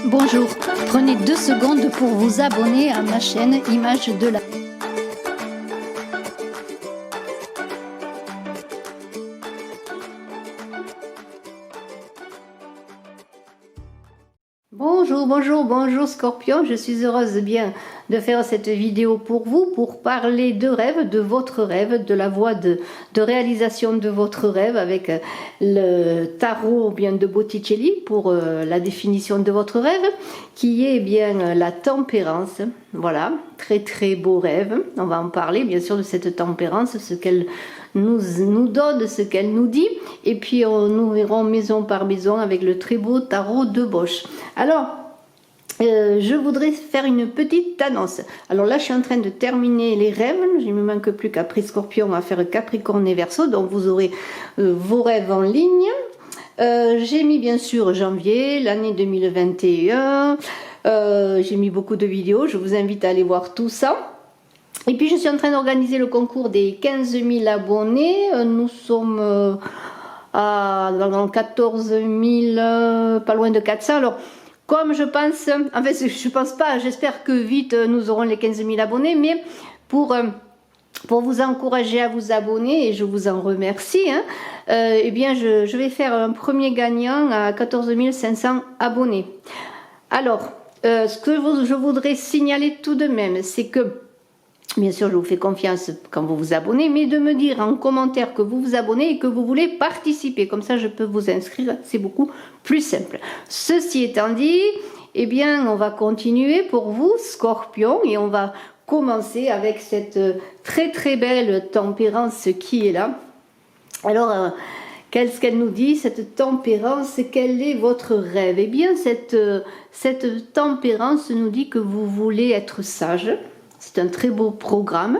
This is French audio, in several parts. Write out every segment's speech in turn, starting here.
Bonjour, prenez 2 secondes pour vous abonner à ma chaîne Images de la... Bonjour Scorpion, je suis heureuse bien de faire cette vidéo pour vous, pour parler de rêve, de votre rêve, de la voie de réalisation de votre rêve avec le tarot bien de Botticelli pour la définition de votre rêve, qui est bien la tempérance. Voilà, très beau rêve. On va en parler bien sûr de cette tempérance, ce qu'elle nous donne, ce qu'elle nous dit, et puis nous verrons maison par maison avec le très beau tarot de Bosch. Alors, je voudrais faire une petite annonce. Alors là, je suis en train de terminer les rêves. Il ne me manque plus qu'après Scorpion, on va faire Capricorne et Verseau. Donc vous aurez vos rêves en ligne. J'ai mis bien sûr janvier, l'année 2021. J'ai mis beaucoup de vidéos. Je vous invite à aller voir tout ça. Et puis je suis en train d'organiser le concours des 15 000 abonnés. Nous sommes dans 14 000, pas loin de 400. Alors, comme je pense, en fait je pense pas, j'espère que vite nous aurons les 15 000 abonnés, mais pour vous encourager à vous abonner, et je vous en remercie, eh bien je vais faire un premier gagnant à 14 500 abonnés. Alors, ce que je voudrais signaler tout de même, c'est que bien sûr, je vous fais confiance quand vous vous abonnez, mais de me dire en commentaire que vous vous abonnez et que vous voulez participer. Comme ça, je peux vous inscrire. C'est beaucoup plus simple. Ceci étant dit, eh bien, on va continuer pour vous, Scorpion, et on va commencer avec cette très belle tempérance qui est là. Alors, qu'est-ce qu'elle nous dit, cette tempérance? Quel est votre rêve? Eh bien, cette tempérance nous dit que vous voulez être sage. C'est un très beau programme.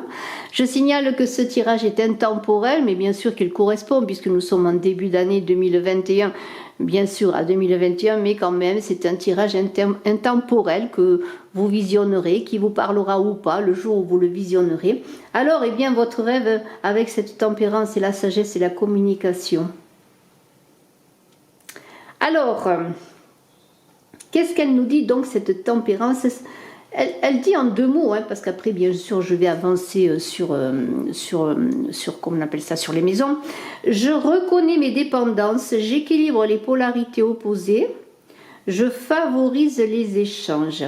Je signale que ce tirage est intemporel, mais bien sûr qu'il correspond, puisque nous sommes en début d'année 2021, bien sûr à 2021, mais quand même c'est un tirage intemporel que vous visionnerez, qui vous parlera ou pas le jour où vous le visionnerez. Alors, eh bien, votre rêve avec cette tempérance et la sagesse et la communication. Alors, qu'est-ce qu'elle nous dit donc, cette tempérance? Elle dit en 2 mots, parce qu'après, bien sûr, je vais avancer sur comment on appelle ça, sur les maisons. Je reconnais mes dépendances, j'équilibre les polarités opposées, je favorise les échanges.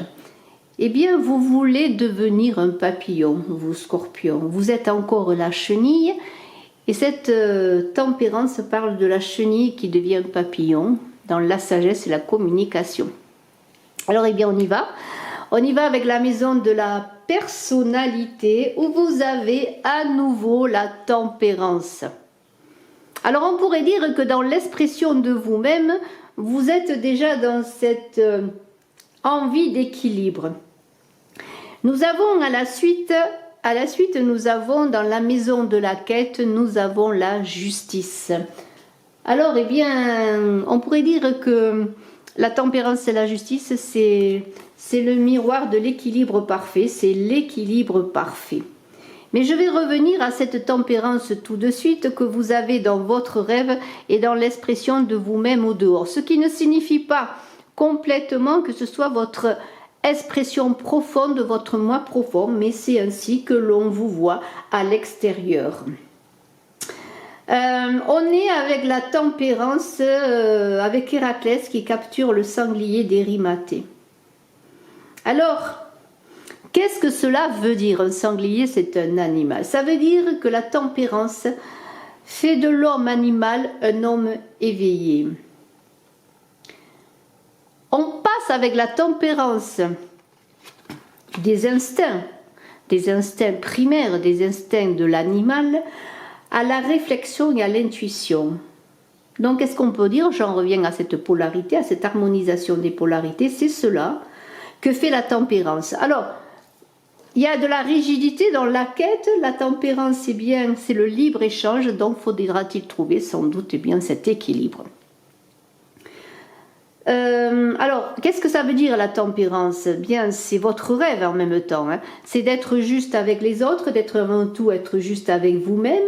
Eh bien, vous voulez devenir un papillon, vous, Scorpion. Vous êtes encore la chenille, et cette tempérance parle de la chenille qui devient papillon, dans la sagesse et la communication. Alors, eh bien, on y va. On y va avec la maison de la personnalité où vous avez à nouveau la tempérance. Alors on pourrait dire que dans l'expression de vous-même, vous êtes déjà dans cette envie d'équilibre. Nous avons à la suite, nous avons dans la maison de la quête, nous avons la justice. Alors eh bien, on pourrait dire que la tempérance et la justice, c'est le miroir de l'équilibre parfait, c'est l'équilibre parfait. Mais je vais revenir à cette tempérance tout de suite que vous avez dans votre rêve et dans l'expression de vous-même au dehors. Ce qui ne signifie pas complètement que ce soit votre expression profonde, votre moi profond, mais c'est ainsi que l'on vous voit à l'extérieur. On est avec la tempérance, avec Héraclès qui capture le sanglier d'Érimathée. Alors, qu'est-ce que cela veut dire? Un sanglier, c'est un animal. Ça veut dire que la tempérance fait de l'homme animal un homme éveillé. On passe avec la tempérance des instincts primaires, des instincts de l'animal, à la réflexion et à l'intuition. Donc, qu'est-ce qu'on peut dire? J'en reviens à cette polarité, à cette harmonisation des polarités. C'est cela que fait la tempérance. Alors, il y a de la rigidité dans la quête. La tempérance, c'est le libre-échange. Donc, faudra-t-il trouver sans doute bien cet équilibre. Alors, qu'est-ce que ça veut dire la tempérance? Bien, c'est votre rêve en même temps. C'est d'être juste avec les autres, d'être avant tout être juste avec vous-même.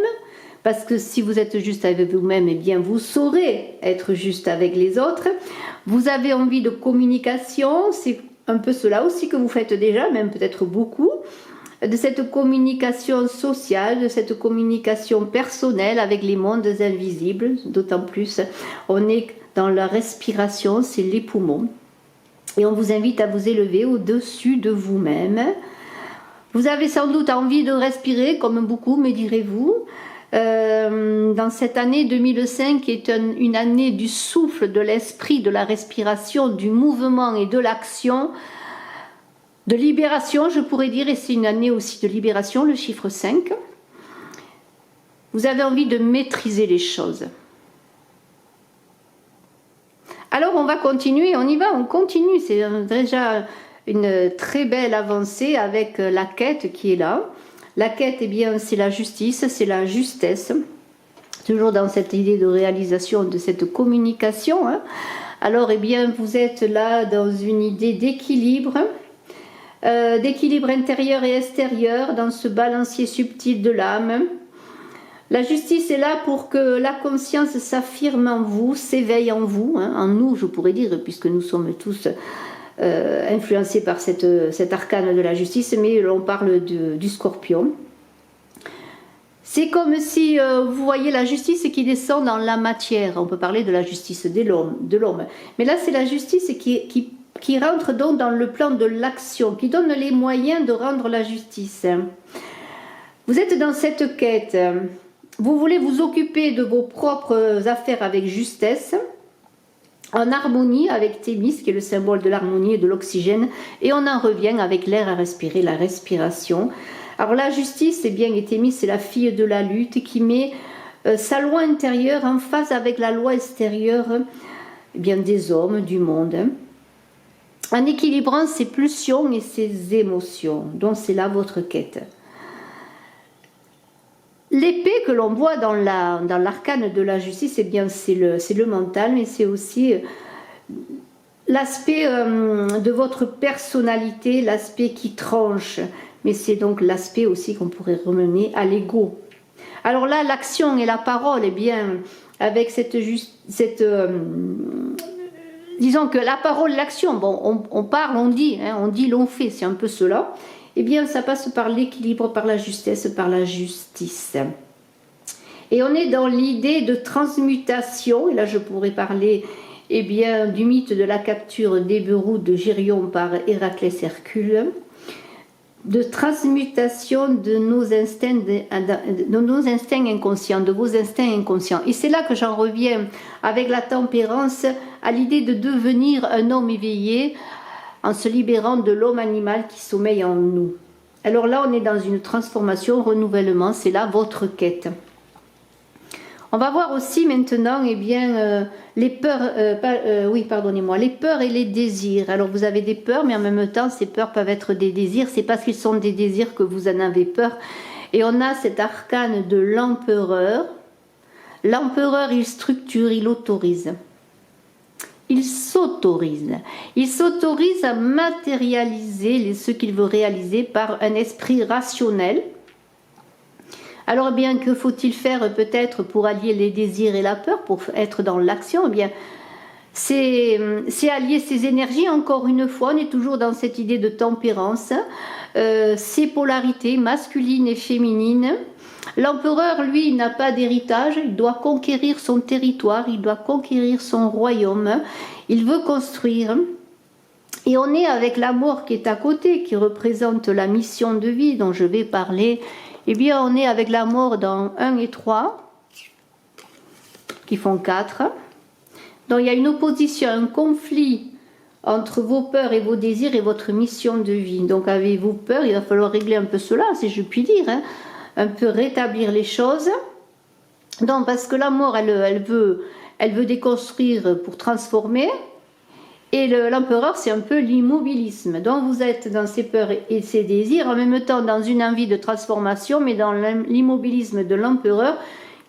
Parce que si vous êtes juste avec vous-même, eh bien vous saurez être juste avec les autres. Vous avez envie de communication, c'est un peu cela aussi que vous faites déjà, même peut-être beaucoup, de cette communication sociale, de cette communication personnelle avec les mondes invisibles, d'autant plus on est dans la respiration, c'est les poumons. Et on vous invite à vous élever au-dessus de vous-même. Vous avez sans doute envie de respirer, comme beaucoup, me direz-vous. Dans cette année 2005, qui est une année du souffle, de l'esprit, de la respiration, du mouvement et de l'action, de libération, je pourrais dire, et c'est une année aussi de libération, le chiffre 5. Vous avez envie de maîtriser les choses. Alors on va continuer, on y va, on continue. C'est déjà une très belle avancée avec la quête qui est là. La quête, eh bien, c'est la justice, c'est la justesse. Toujours dans cette idée de réalisation de cette communication. Hein. Alors, eh bien, vous êtes là dans une idée d'équilibre intérieur et extérieur, dans ce balancier subtil de l'âme. La justice est là pour que la conscience s'affirme en vous, s'éveille en vous, hein, en nous je pourrais dire, puisque nous sommes tous influencés par cet arcane de la justice, mais on parle du scorpion. C'est comme si vous voyez la justice qui descend dans la matière, on peut parler de la justice de l'homme, mais là c'est la justice qui rentre donc dans le plan de l'action, qui donne les moyens de rendre la justice. Vous êtes dans cette quête. Vous voulez vous occuper de vos propres affaires avec justesse, en harmonie avec Thémis, qui est le symbole de l'harmonie et de l'oxygène, et on en revient avec l'air à respirer, la respiration. Alors la justice, eh bien, et Thémis, c'est la fille de la lutte qui met sa loi intérieure en phase avec la loi extérieure, eh bien, des hommes, du monde, en équilibrant ses pulsions et ses émotions. Donc c'est là votre quête. L'épée que l'on voit dans l'arcane de la justice, eh bien, c'est le mental, mais c'est aussi l'aspect de votre personnalité, l'aspect qui tranche, mais c'est donc l'aspect aussi qu'on pourrait remener à l'ego. Alors là, l'action et la parole, eh bien, avec disons que la parole, l'action, bon, on parle, on dit, l'on fait, c'est un peu cela. Eh bien, ça passe par l'équilibre, par la justesse, par la justice. Et on est dans l'idée de transmutation, et là je pourrais parler eh bien, du mythe de la capture d'Éberou de Gérion par Héraclès Hercule, de transmutation de nos instincts inconscients, de vos instincts inconscients. Et c'est là que j'en reviens avec la tempérance à l'idée de devenir un homme éveillé, en se libérant de l'homme animal qui sommeille en nous. Alors là, on est dans une transformation, renouvellement, c'est là votre quête. On va voir aussi maintenant, eh bien, les peurs, les peurs et les désirs. Alors vous avez des peurs, mais en même temps, ces peurs peuvent être des désirs. C'est parce qu'ils sont des désirs que vous en avez peur. Et on a cet arcane de l'empereur. L'empereur, il structure, il autorise. Il s'autorise. Il s'autorise à matérialiser ce qu'il veut réaliser par un esprit rationnel. Alors bien, que faut-il faire peut-être pour allier les désirs et la peur, pour être dans l'action? Eh bien, c'est allier ces énergies, encore une fois, on est toujours dans cette idée de tempérance, ces polarités masculines et féminines. L'empereur, lui, n'a pas d'héritage, il doit conquérir son territoire, il doit conquérir son royaume, il veut construire. Et on est avec la mort qui est à côté, qui représente la mission de vie dont je vais parler. Eh bien, on est avec la mort dans 1 et 3, qui font 4. Donc, il y a une opposition, un conflit entre vos peurs et vos désirs et votre mission de vie. Donc, avez-vous peur? Il va falloir régler un peu cela, si je puis dire, hein. Un peu rétablir les choses. Non, parce que la mort, elle veut déconstruire pour transformer. Et l'empereur, c'est un peu l'immobilisme. Donc vous êtes dans ces peurs et ces désirs, en même temps dans une envie de transformation, mais dans l'immobilisme de l'empereur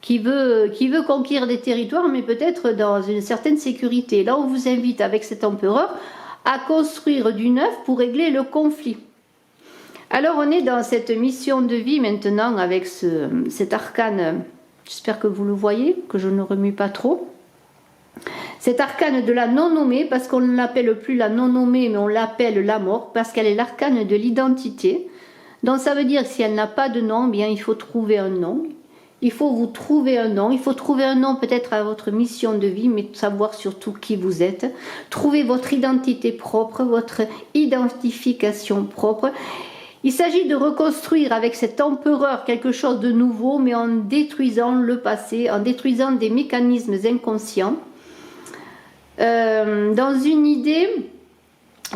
qui veut conquérir des territoires, mais peut-être dans une certaine sécurité. Là, on vous invite avec cet empereur à construire du neuf pour régler le conflit. Alors on est dans cette mission de vie maintenant avec cet arcane, j'espère que vous le voyez, que je ne remue pas trop. Cet arcane de la non-nommée, parce qu'on ne l'appelle plus la non-nommée, mais on l'appelle la mort, parce qu'elle est l'arcane de l'identité. Donc ça veut dire que si elle n'a pas de nom, eh bien il faut trouver un nom. Il faut vous trouver un nom. Il faut trouver un nom peut-être à votre mission de vie, mais savoir surtout qui vous êtes. Trouver votre identité propre, votre identification propre. Il s'agit de reconstruire avec cet empereur quelque chose de nouveau, mais en détruisant le passé, en détruisant des mécanismes inconscients, dans une idée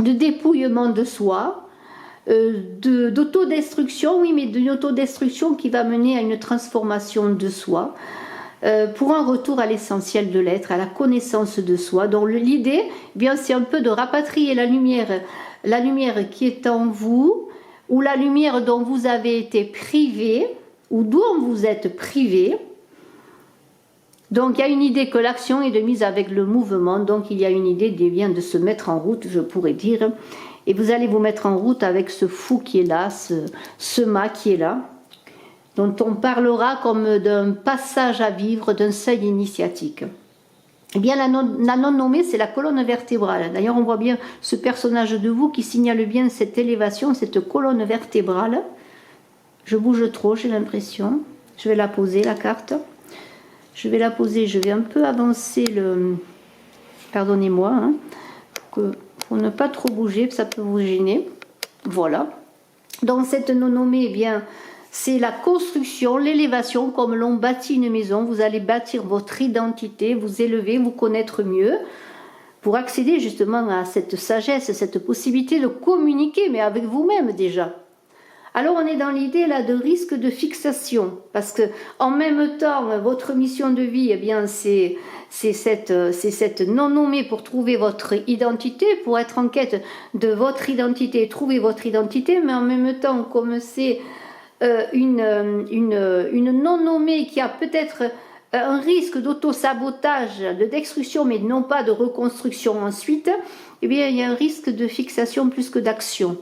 de dépouillement de soi, d'autodestruction, oui, mais d'une autodestruction qui va mener à une transformation de soi, pour un retour à l'essentiel de l'être, à la connaissance de soi. Donc l'idée, eh bien, c'est un peu de rapatrier la lumière qui est en vous, ou la lumière dont vous avez été privé, ou dont vous êtes privé. Donc il y a une idée que l'action est de mise avec le mouvement, donc il y a une idée bien de se mettre en route, je pourrais dire. Et vous allez vous mettre en route avec ce fou qui est là, ce mât qui est là, dont on parlera comme d'un passage à vivre, d'un seuil initiatique. Eh bien, la non-nommée, c'est la colonne vertébrale. D'ailleurs, on voit bien ce personnage de vous qui signale bien cette élévation, cette colonne vertébrale. Je bouge trop, j'ai l'impression. Je vais la poser, la carte. Je vais la poser, je vais un peu avancer le... Pardonnez-moi, hein, pour ne pas trop bouger, ça peut vous gêner. Voilà. Dans cette non-nommée, eh bien, c'est la construction, l'élévation, comme l'on bâtit une maison. Vous allez bâtir votre identité, vous élever, vous connaître mieux, pour accéder justement à cette sagesse, cette possibilité de communiquer, mais avec vous-même déjà. Alors on est dans l'idée là de risque de fixation, parce que en même temps, votre mission de vie, eh bien, c'est cette non-nommée pour trouver votre identité, pour être en quête de votre identité, trouver votre identité, mais en même temps, comme c'est une non-nommée qui a peut-être un risque d'auto-sabotage, de destruction, mais non pas de reconstruction ensuite, eh bien, il y a un risque de fixation plus que d'action.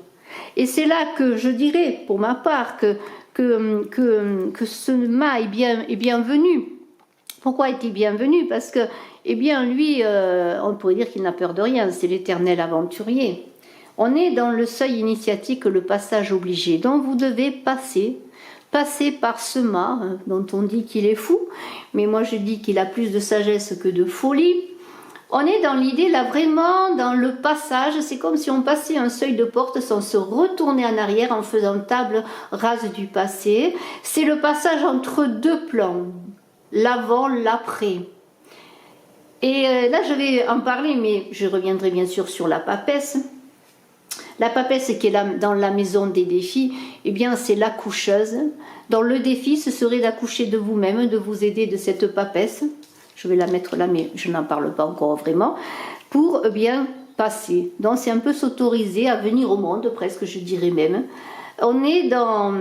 Et c'est là que je dirais, pour ma part, que ce mât est bienvenu. Pourquoi est-il bienvenu? Parce que, eh bien, lui, on pourrait dire qu'il n'a peur de rien, c'est l'éternel aventurier. On est dans le seuil initiatique, le passage obligé. Donc vous devez passer par ce mât, dont on dit qu'il est fou, mais moi je dis qu'il a plus de sagesse que de folie. On est dans l'idée là vraiment dans le passage, c'est comme si on passait un seuil de porte sans se retourner en arrière en faisant table rase du passé. C'est le passage entre deux plans, l'avant, l'après. Et là je vais en parler, mais je reviendrai bien sûr sur la papesse. La papesse qui est là, dans la maison des défis, eh bien c'est l'accoucheuse. Dans le défi, ce serait d'accoucher de vous-même, de vous aider de cette papesse. Je vais la mettre là, mais je n'en parle pas encore vraiment, pour bien passer. Donc c'est un peu s'autoriser à venir au monde, presque je dirais même. On est dans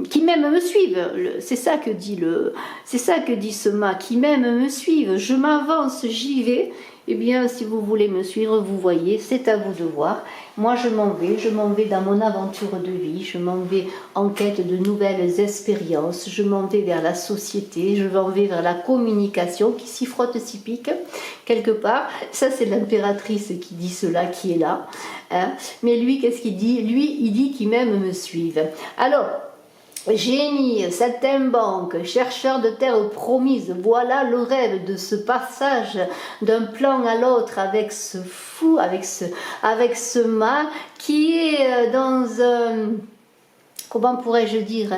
qui même me suivent. C'est ça que dit ce mât, qui même me suivent. Je m'avance, j'y vais. Eh bien, si vous voulez me suivre, vous voyez, c'est à vous de voir. Moi, je m'en vais dans mon aventure de vie, je m'en vais en quête de nouvelles expériences, je m'en vais vers la société, je m'en vais vers la communication qui s'y frotte, s'y pique, quelque part. Ça, c'est l'impératrice qui dit cela, qui est là. Hein. Mais lui, qu'est-ce qu'il dit? Lui, il dit qu'il même me suivent. Alors, génie, saltimbanque, chercheur de terre promise, voilà le rêve de ce passage d'un plan à l'autre avec ce fou, avec ce mât qui est dans un... Comment pourrais-je dire?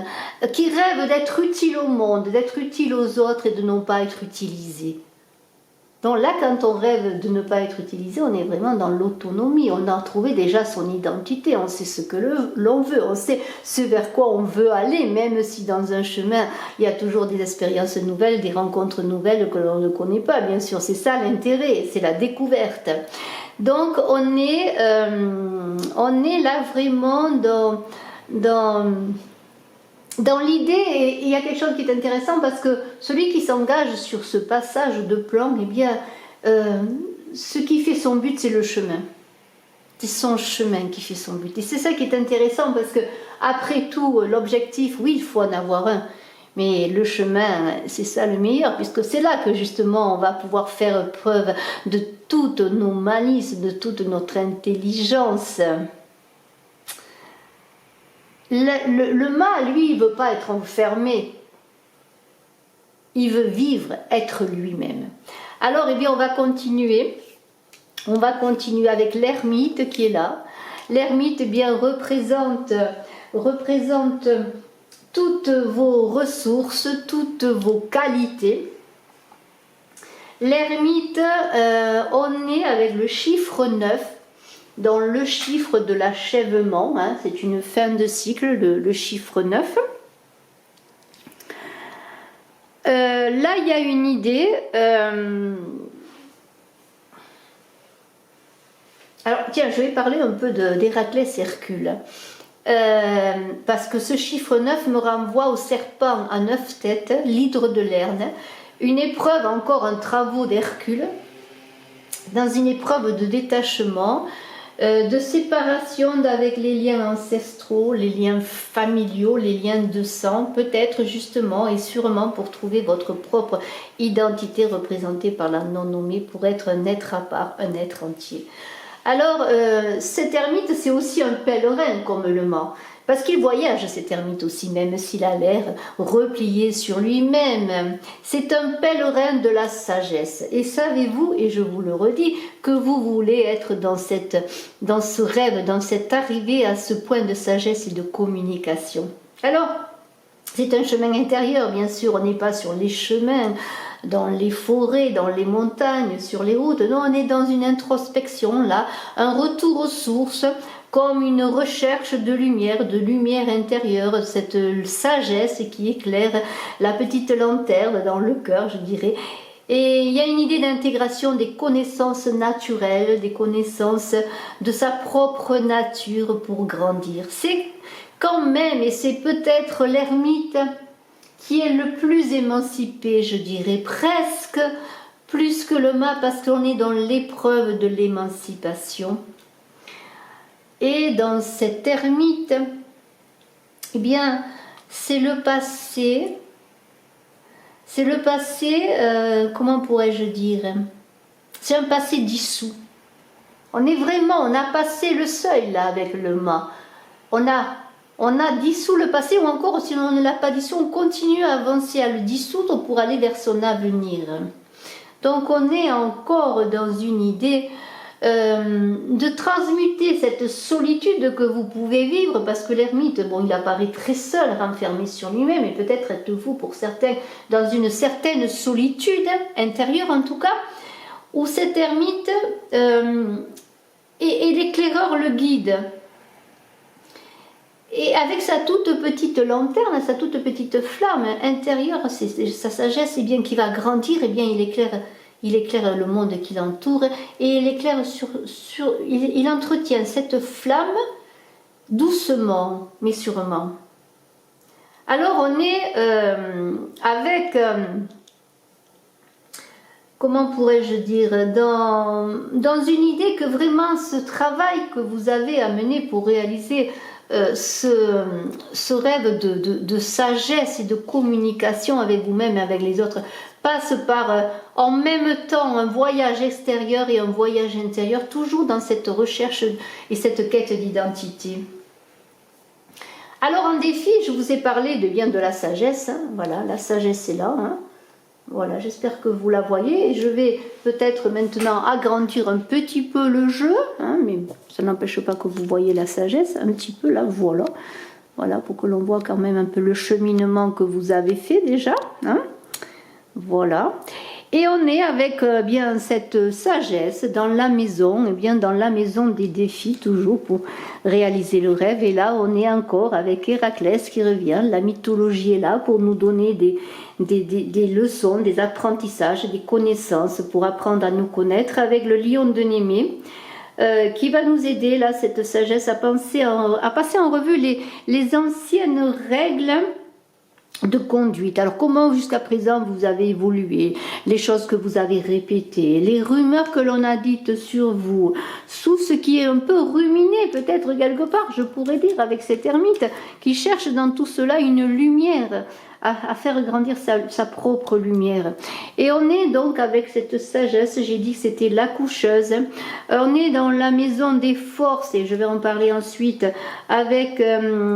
Qui rêve d'être utile au monde, d'être utile aux autres et de ne pas être utilisé. Donc là, quand on rêve de ne pas être utilisé, on est vraiment dans l'autonomie. On a trouvé déjà son identité, on sait ce que l'on veut, on sait ce vers quoi on veut aller, même si dans un chemin, il y a toujours des expériences nouvelles, des rencontres nouvelles que l'on ne connaît pas. Bien sûr, c'est ça l'intérêt, c'est la découverte. Donc, on est là vraiment dans l'idée, et il y a quelque chose qui est intéressant parce que celui qui s'engage sur ce passage de plan, eh bien, ce qui fait son but, c'est le chemin. C'est son chemin qui fait son but. Et c'est ça qui est intéressant parce que, après tout, l'objectif, oui, il faut en avoir un, Mais le chemin, c'est ça le meilleur, puisque c'est là que justement on va pouvoir faire preuve de toutes nos malices, de toute notre intelligence. Le mal, lui, il ne veut pas être enfermé. Il veut vivre, être lui-même. Alors, eh bien, on va continuer. On va continuer avec l'ermite qui est là. L'ermite, eh bien, représente toutes vos ressources, toutes vos qualités. L'ermite, on est avec le chiffre 9, dans le chiffre de l'achèvement, hein, c'est une fin de cycle, le chiffre 9. Là, il y a une idée. Alors, tiens, je vais parler un peu d'Héraclès Hercule. Parce que ce chiffre 9 me renvoie au serpent à 9 têtes, l'hydre de Lerne, une épreuve, encore un travaux d'Hercule, dans une épreuve de détachement, de séparation avec les liens ancestraux, les liens familiaux, les liens de sang, peut-être justement et sûrement pour trouver votre propre identité représentée par la non-nommée, pour être un être à part, un être entier. Alors, cet ermite, c'est aussi un pèlerin comme le ment, parce qu'il voyage, cet ermite aussi, même s'il a l'air replié sur lui-même. C'est un pèlerin de la sagesse. Et savez-vous, et je vous le redis, que vous voulez être dans ce rêve, dans cette arrivée à ce point de sagesse et de communication. Alors, c'est un chemin intérieur, bien sûr, on n'est pas sur les chemins, dans les forêts, dans les montagnes, sur les routes. Non, on est dans une introspection, là, un retour aux sources, comme une recherche de lumière intérieure, cette sagesse qui éclaire la petite lanterne dans le cœur, je dirais. Et il y a une idée d'intégration des connaissances naturelles, des connaissances de sa propre nature pour grandir. C'est quand même, et c'est peut-être l'ermite qui est le plus émancipé, je dirais, presque plus que le mat, parce qu'on est dans l'épreuve de l'émancipation. Et dans cette ermite, eh bien, c'est le passé, comment pourrais-je dire, c'est un passé dissous. On a passé le seuil là avec le mat. On a dissous le passé, ou encore si on ne l'a pas dissous, on continue à avancer, à le dissoudre pour aller vers son avenir. Donc on est encore dans une idée de transmuter cette solitude que vous pouvez vivre, parce que l'ermite, bon, il apparaît très seul, renfermé sur lui-même, et peut-être êtes-vous pour certains dans une certaine solitude intérieure en tout cas, où cet ermite et l'éclaireur le guide. Et avec sa toute petite lanterne, sa toute petite flamme intérieure, c'est sa sagesse, eh bien, qui va grandir, eh bien, il éclaire le monde qui l'entoure, et il éclaire il entretient cette flamme doucement, mais sûrement. Alors on est avec, comment pourrais-je dire, dans une idée que vraiment ce travail que vous avez à mener pour réaliser ce rêve de sagesse et de communication avec vous-même et avec les autres passe par en même temps un voyage extérieur et un voyage intérieur, toujours dans cette recherche et cette quête d'identité. Alors en défi, je vous ai parlé de la sagesse, hein. Voilà, la sagesse est là, hein. Voilà, j'espère que vous la voyez, et je vais peut-être maintenant agrandir un petit peu le jeu, hein, mais ça n'empêche pas que vous voyez la sagesse, un petit peu là, voilà. Voilà, pour que l'on voit quand même un peu le cheminement que vous avez fait déjà, hein. Voilà. Et on est avec bien cette sagesse dans la maison, et bien dans la maison des défis, toujours pour réaliser le rêve. Et là, on est encore avec Héraclès qui revient. La mythologie est là pour nous donner des leçons, des apprentissages, des connaissances pour apprendre à nous connaître, avec le lion de Némée. Qui va nous aider, là, cette sagesse, à passer en revue les anciennes règles de conduite. Alors comment jusqu'à présent vous avez évolué, les choses que vous avez répétées, les rumeurs que l'on a dites sur vous, tout ce qui est un peu ruminé peut-être quelque part, je pourrais dire, avec cet ermite qui cherche dans tout cela une lumière, à faire grandir sa propre lumière. Et on est donc avec cette sagesse, j'ai dit que c'était la coucheuse, on est dans la maison des forces, et je vais en parler ensuite avec, oh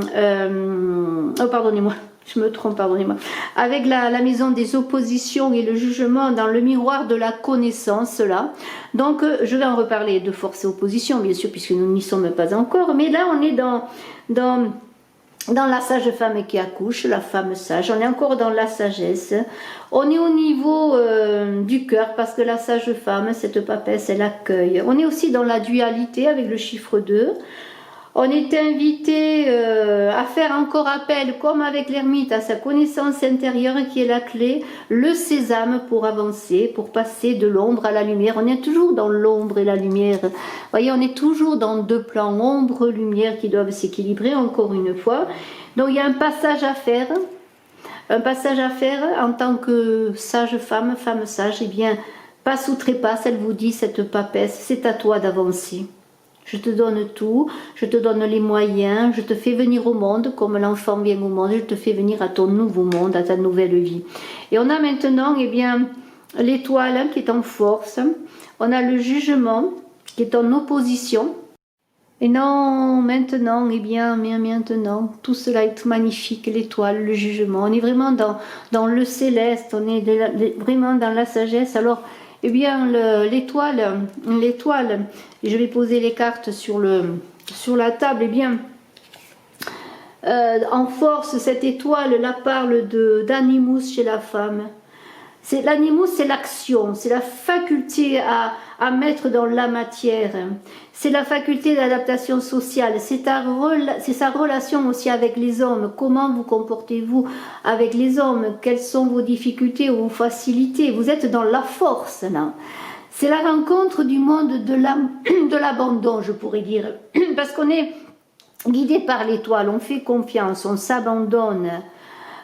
pardonnez-moi, je me trompe, pardonnez-moi, avec la maison des oppositions et le jugement dans le miroir de la connaissance, là. Donc, je vais en reparler de force et opposition, bien sûr, puisque nous n'y sommes pas encore, mais là, on est dans la sage femme qui accouche, la femme sage, on est encore dans la sagesse, on est au niveau du cœur, parce que la sage femme, cette papesse, elle accueille. On est aussi dans la dualité avec le chiffre 2. On est invité à faire encore appel, comme avec l'ermite, à sa connaissance intérieure qui est la clé, le sésame pour avancer, pour passer de l'ombre à la lumière. On est toujours dans l'ombre et la lumière. Vous voyez, on est toujours dans deux plans, ombre-lumière, qui doivent s'équilibrer encore une fois. Donc il y a un passage à faire. Un passage à faire en tant que sage femme, femme sage. Eh bien, passe ou trépasse, elle vous dit, cette papesse, c'est à toi d'avancer. Je te donne tout, je te donne les moyens, je te fais venir au monde comme l'enfant vient au monde, je te fais venir à ton nouveau monde, à ta nouvelle vie. Et on a maintenant, eh bien, l'étoile qui est en force, on a le jugement qui est en opposition. Et non, maintenant, eh bien, mais maintenant, tout cela est magnifique, l'étoile, le jugement. On est vraiment dans le céleste, on est vraiment dans la sagesse. Alors, eh bien, l'étoile, je vais poser les cartes sur la table, eh bien, en force, cette étoile, là, parle d'animus chez la femme. L'animus, c'est l'action, c'est la faculté à mettre dans la matière, c'est la faculté d'adaptation sociale, c'est sa relation aussi avec les hommes, comment vous comportez-vous avec les hommes, quelles sont vos difficultés ou vos facilités, vous êtes dans la force là. C'est la rencontre du monde de l'abandon, je pourrais dire, parce qu'on est guidé par l'étoile, on fait confiance, on s'abandonne.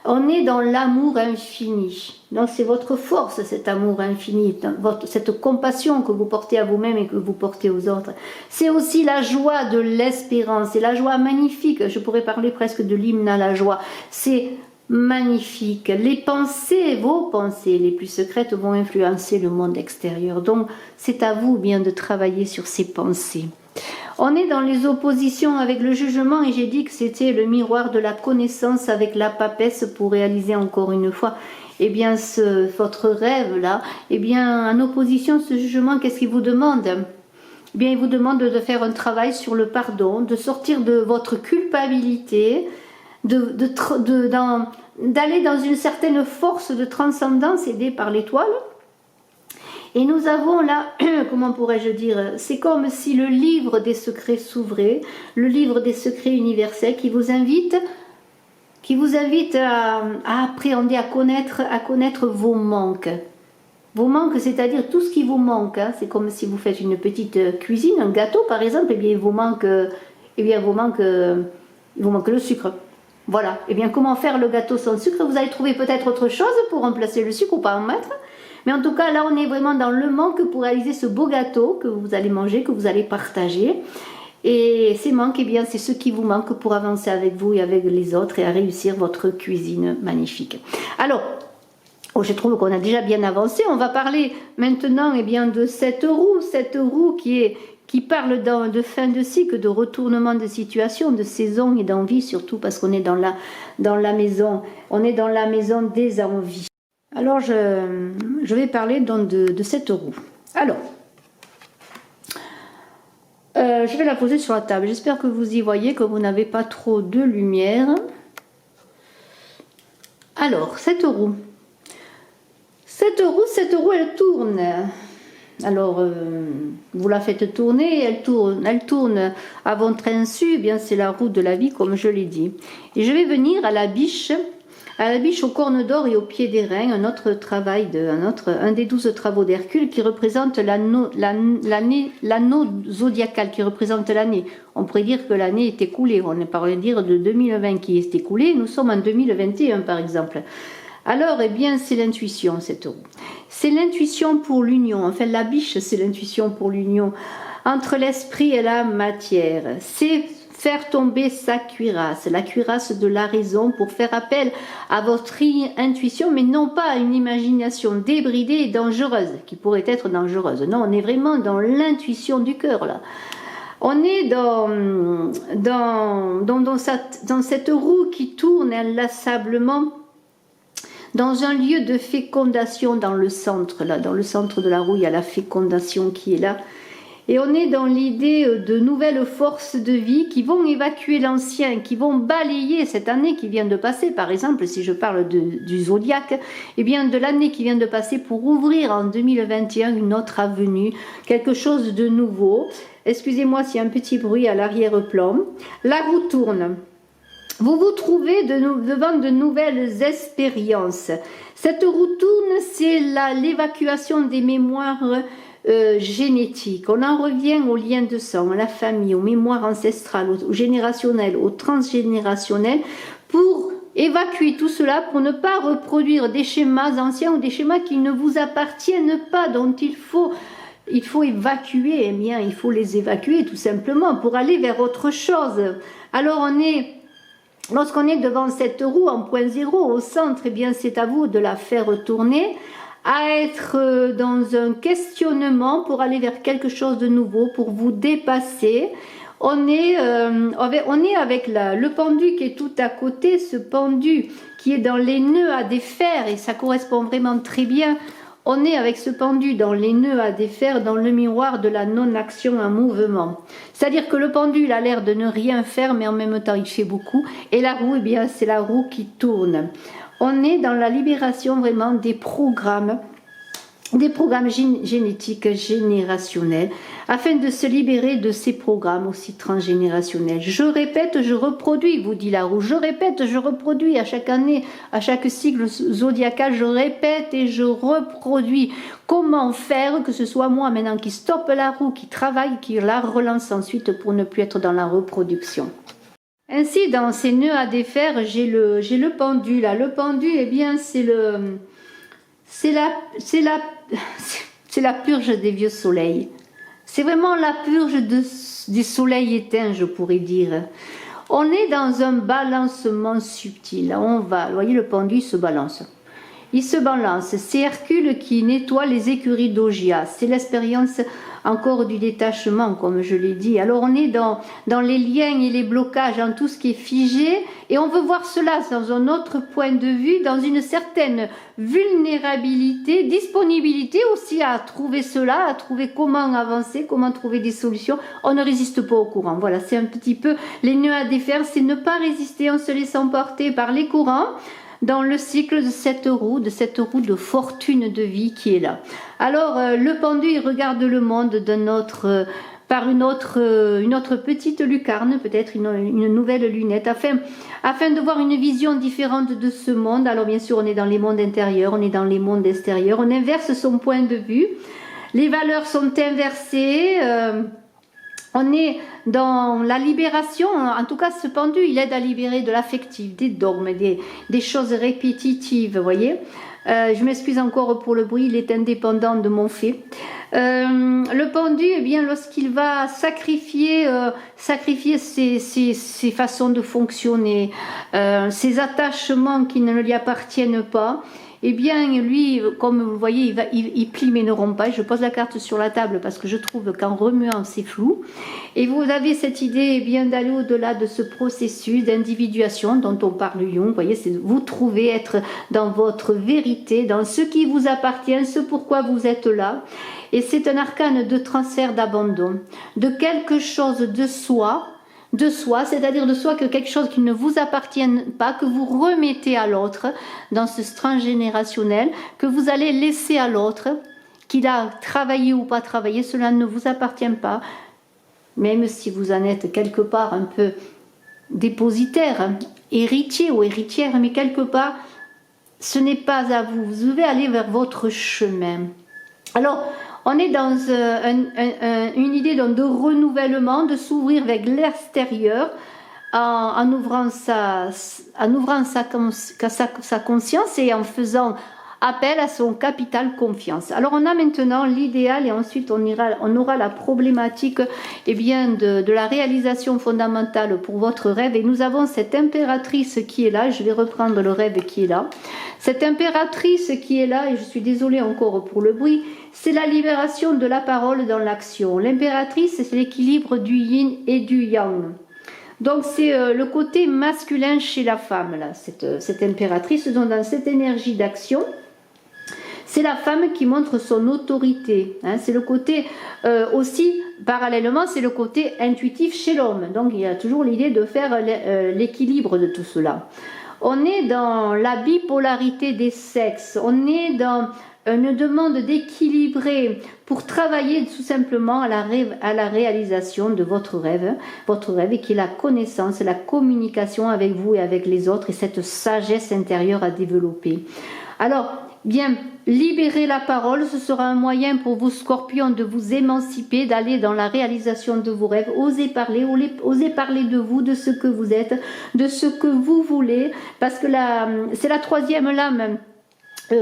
On est dans l'amour infini. Donc c'est votre force, cet amour infini, cette compassion que vous portez à vous-même et que vous portez aux autres. C'est aussi la joie de l'espérance, c'est la joie magnifique. Je pourrais parler presque de l'hymne à la joie. C'est magnifique. Les pensées, vos pensées les plus secrètes vont influencer le monde extérieur. Donc c'est à vous bien de travailler sur ces pensées. On est dans les oppositions avec le jugement et j'ai dit que c'était le miroir de la connaissance avec la papesse pour réaliser encore une fois eh bien votre rêve là, eh bien en opposition ce jugement, qu'est-ce qu'il vous demande? Eh bien il vous demande de faire un travail sur le pardon, de sortir de votre culpabilité, d'aller dans une certaine force de transcendance aidée par l'étoile. Et nous avons là, comment pourrais-je dire, c'est comme si le livre des secrets s'ouvrait, le livre des secrets universels qui vous invite à appréhender, à connaître vos manques. Vos manques, c'est-à-dire tout ce qui vous manque. Hein. C'est comme si vous faites une petite cuisine, un gâteau par exemple, et bien il vous manque le sucre. Voilà. Et bien comment faire le gâteau sans sucre? Vous allez trouver peut-être autre chose pour remplacer le sucre ou pas en mettre. Mais en tout cas, là, on est vraiment dans le manque pour réaliser ce beau gâteau que vous allez manger, que vous allez partager. Et ces manques, eh bien, c'est ce qui vous manque pour avancer avec vous et avec les autres et à réussir votre cuisine magnifique. Alors, je trouve qu'on a déjà bien avancé. On va parler maintenant eh bien, de cette roue qui parle de fin de cycle, de retournement de situation, de saison et d'envie, surtout parce qu'on est dans la maison des envies. Alors, je vais parler donc de cette roue. Alors, je vais la poser sur la table. J'espère que vous y voyez, que vous n'avez pas trop de lumière. Alors, cette roue, elle tourne. Alors, vous la faites tourner, elle tourne à votre insu. Eh bien, c'est la roue de la vie, comme je l'ai dit. Et je vais venir à la biche à la biche aux cornes d'or et au pied des reins, un des 12 travaux d'Hercule qui représente l'anneau zodiacal, qui représente l'année. On pourrait dire que l'année est écoulée, on pourrait dire de 2020 qui est écoulée, nous sommes en 2021 par exemple. Alors, eh bien, c'est l'intuition, cette roue. C'est l'intuition pour l'union. Enfin, la biche, c'est l'intuition pour l'union entre l'esprit et la matière. C'est faire tomber sa cuirasse, la cuirasse de la raison, pour faire appel à votre intuition, mais non pas à une imagination débridée et dangereuse, qui pourrait être dangereuse. Non, on est vraiment dans l'intuition du cœur, là. On est dans cette roue qui tourne inlassablement, dans un lieu de fécondation dans le centre, là, dans le centre de la roue, il y a la fécondation qui est là. Et on est dans l'idée de nouvelles forces de vie qui vont évacuer l'ancien, qui vont balayer cette année qui vient de passer. Par exemple, si je parle du zodiaque, eh bien de l'année qui vient de passer pour ouvrir en 2021 une autre avenue, quelque chose de nouveau. Excusez-moi s'il y a un petit bruit à l'arrière-plan. La roue tourne. Vous vous trouvez devant de nouvelles expériences. Cette roue tourne, c'est l'évacuation des mémoires génétiques. On en revient aux liens de sang, à la famille, aux mémoires ancestrales, aux générationnelles, aux transgénérationnelles, pour évacuer tout cela, pour ne pas reproduire des schémas anciens ou des schémas qui ne vous appartiennent pas, dont il faut évacuer. Eh bien, il faut les évacuer tout simplement pour aller vers autre chose. Alors lorsqu'on est devant cette roue en point zéro au centre, eh bien c'est à vous de la faire tourner, à être dans un questionnement pour aller vers quelque chose de nouveau, pour vous dépasser. On est avec le pendu qui est tout à côté, ce pendu qui est dans les nœuds à défaire, et ça correspond vraiment très bien. On est avec ce pendu dans les nœuds à défaire, dans le miroir de la non-action en mouvement. C'est-à-dire que le pendu a l'air de ne rien faire, mais en même temps il fait beaucoup. Et la roue, eh bien, c'est la roue qui tourne. On est dans la libération vraiment des programmes génétiques générationnels, afin de se libérer de ces programmes aussi transgénérationnels. Je répète, je reproduis, vous dit la roue. Je répète, je reproduis à chaque année, à chaque cycle zodiacal, je répète et je reproduis. Comment faire que ce soit moi maintenant qui stoppe la roue, qui travaille, qui la relance ensuite pour ne plus être dans la reproduction. Ainsi, dans ces nœuds à défaire, j'ai le pendu là. Le pendu, eh bien, c'est la purge des vieux soleils. C'est vraiment la purge des soleils éteints, je pourrais dire. On est dans un balancement subtil. On va, vous voyez, le pendu il se balance. Il se balance. C'est Hercule qui nettoie les écuries d'Augias. C'est l'expérience encore du détachement, comme je l'ai dit. Alors on est dans les liens et les blocages, dans tout ce qui est figé, et on veut voir cela dans un autre point de vue, dans une certaine vulnérabilité, disponibilité aussi à trouver cela, à trouver comment avancer, comment trouver des solutions. On ne résiste pas au courant. Voilà, c'est un petit peu les nœuds à défaire, c'est ne pas résister en se laissant porter par les courants, dans le cycle de cette roue de fortune de vie qui est là. Alors, le pendu, il regarde le monde par une autre petite lucarne, peut-être une nouvelle lunette, afin de voir une vision différente de ce monde. Alors, bien sûr, on est dans les mondes intérieurs, on est dans les mondes extérieurs, on inverse son point de vue. Les valeurs sont inversées. On est dans la libération, en tout cas ce pendu, il aide à libérer de l'affectif, des dogmes, des choses répétitives, vous voyez. Je m'excuse encore pour le bruit, il est indépendant de mon fait. Le pendu, eh bien, lorsqu'il va sacrifier ses façons de fonctionner, ses attachements qui ne lui appartiennent pas, eh bien, lui, comme vous voyez, il plie mais ne rompt pas. Je pose la carte sur la table parce que je trouve qu'en remuant, c'est flou. Et vous avez cette idée, eh bien, d'aller au-delà de ce processus d'individuation dont on parle Jung. Vous voyez, c'est vous trouver, être dans votre vérité, dans ce qui vous appartient, ce pourquoi vous êtes là. Et c'est un arcane de transfert d'abandon, de quelque chose de soi, c'est-à-dire de soi, que quelque chose qui ne vous appartient pas, que vous remettez à l'autre dans ce transgénérationnel, que vous allez laisser à l'autre, qu'il a travaillé ou pas travaillé, cela ne vous appartient pas, même si vous en êtes quelque part un peu dépositaire. héritier ou héritière, mais quelque part, ce n'est pas à vous. Vous devez aller vers votre chemin. Alors, on est dans une idée donc, de renouvellement, de s'ouvrir vers l'extérieur en ouvrant sa conscience et en faisant appel à son capital confiance. Alors on a maintenant l'idéal et ensuite on aura la problématique eh bien, de la réalisation fondamentale pour votre rêve. Et nous avons cette impératrice qui est là, je vais reprendre le rêve qui est là. Cette impératrice qui est là, et je suis désolée encore pour le bruit, c'est la libération de la parole dans l'action. L'impératrice, c'est l'équilibre du yin et du yang. Donc c'est le côté masculin chez la femme, là, cette impératrice. Donc dans cette énergie d'action, c'est la femme qui montre son autorité. Hein, c'est le côté aussi, parallèlement, c'est le côté intuitif chez l'homme. Donc il y a toujours l'idée de faire l'équilibre de tout cela. On est dans la bipolarité des sexes. On est dans une demande d'équilibrer pour travailler tout simplement à la réalisation de votre rêve qui est la connaissance, la communication avec vous et avec les autres et cette sagesse intérieure à développer. Alors, bien, libérer la parole, ce sera un moyen pour vous, Scorpions, de vous émanciper, d'aller dans la réalisation de vos rêves. Osez parler de vous, de ce que vous êtes, de ce que vous voulez, parce que c'est la troisième lame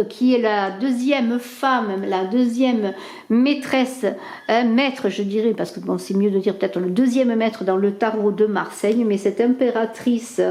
qui est la deuxième femme, la deuxième maîtresse, maître je dirais, parce que bon, c'est mieux de dire peut-être le deuxième maître dans le tarot de Marseille, mais cette impératrice,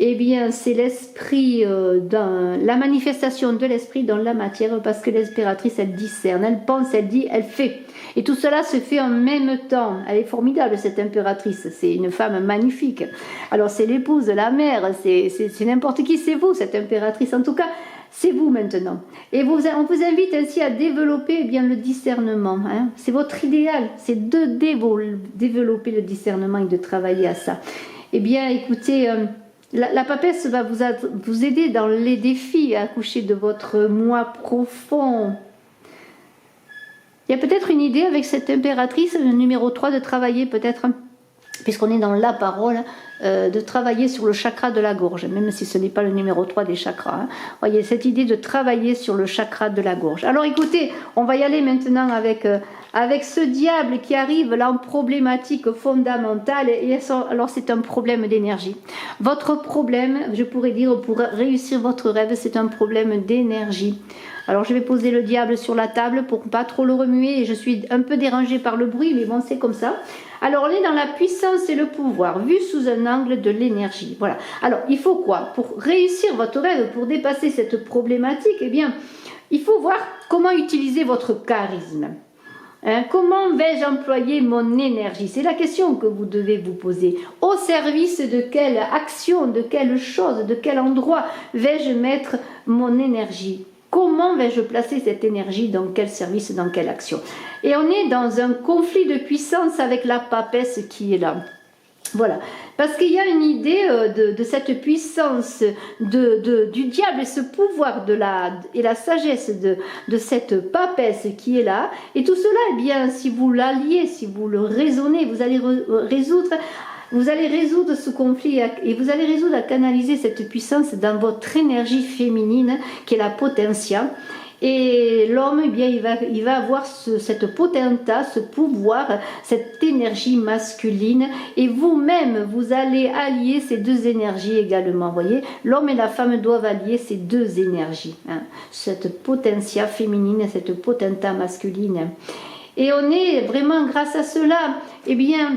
eh bien c'est l'esprit, la manifestation de l'esprit dans la matière, parce que l'impératrice elle discerne, elle pense, elle dit, elle fait. Et tout cela se fait en même temps. Elle est formidable cette impératrice, c'est une femme magnifique. Alors c'est l'épouse, la mère, c'est n'importe qui, c'est vous cette impératrice en tout cas. C'est vous maintenant. Et on vous invite ainsi à développer eh bien, le discernement. Hein. C'est votre idéal, c'est de développer le discernement et de travailler à ça. Eh bien, écoutez, la papesse va vous aider dans les défis à accoucher de votre moi profond. Il y a peut-être une idée avec cette impératrice, le numéro 3, de travailler peut-être, puisqu'on est dans la parole, de travailler sur le chakra de la gorge, même si ce n'est pas le numéro 3 des chakras. Hein. Voyez, cette idée de travailler sur le chakra de la gorge. Alors écoutez, on va y aller maintenant avec ce diable qui arrive là en problématique fondamentale. Et alors c'est un problème d'énergie. Votre problème, je pourrais dire, pour réussir votre rêve, c'est un problème d'énergie. Alors je vais poser le diable sur la table pour pas trop le remuer, et je suis un peu dérangée par le bruit, mais bon, c'est comme ça. Alors on est dans la puissance et le pouvoir, vu sous un angle de l'énergie. Voilà. Alors il faut quoi? Pour réussir votre rêve, pour dépasser cette problématique, eh bien, il faut voir comment utiliser votre charisme. Hein, comment vais-je employer mon énergie? C'est la question que vous devez vous poser. Au service de quelle action, de quelle chose, de quel endroit vais-je mettre mon énergie? Comment vais-je placer cette énergie dans quel service, dans quelle action? Et on est dans un conflit de puissance avec la papesse qui est là. Voilà, parce qu'il y a une idée de cette puissance du diable et ce pouvoir et la sagesse de cette papesse qui est là. Et tout cela, eh bien, si vous l'alliez, si vous le raisonnez, vous allez résoudre ce conflit et vous allez résoudre à canaliser cette puissance dans votre énergie féminine qui est la potentia. Et l'homme, eh bien, il va avoir cette potentat, ce pouvoir, cette énergie masculine. Et vous-même, vous allez allier ces deux énergies également. Vous voyez, l'homme et la femme doivent allier ces deux énergies. Hein, cette potentia féminine et cette potenta masculine. Et on est vraiment, grâce à cela, eh bien,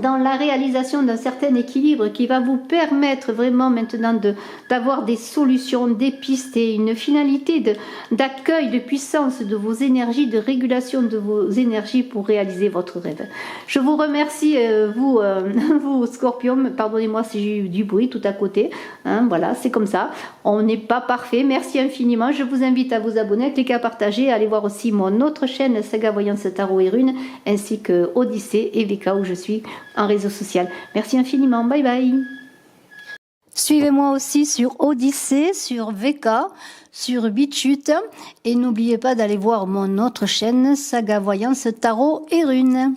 dans la réalisation d'un certain équilibre qui va vous permettre vraiment maintenant d'avoir des solutions, des pistes et une finalité d'accueil, de puissance de vos énergies, de régulation de vos énergies pour réaliser votre rêve. Je vous remercie, vous Scorpions, pardonnez-moi si j'ai eu du bruit tout à côté, hein, voilà, c'est comme ça, on n'est pas parfait, merci infiniment, je vous invite à vous abonner, cliquer à partager, à aller voir aussi mon autre chaîne Saga Voyance Tarot et Runes, ainsi que Odyssée et VK où je suis en réseau social. Merci infiniment, bye bye. Suivez-moi aussi sur Odyssée, sur VK, sur BitChute et n'oubliez pas d'aller voir mon autre chaîne Saga Voyance Tarot et Runes.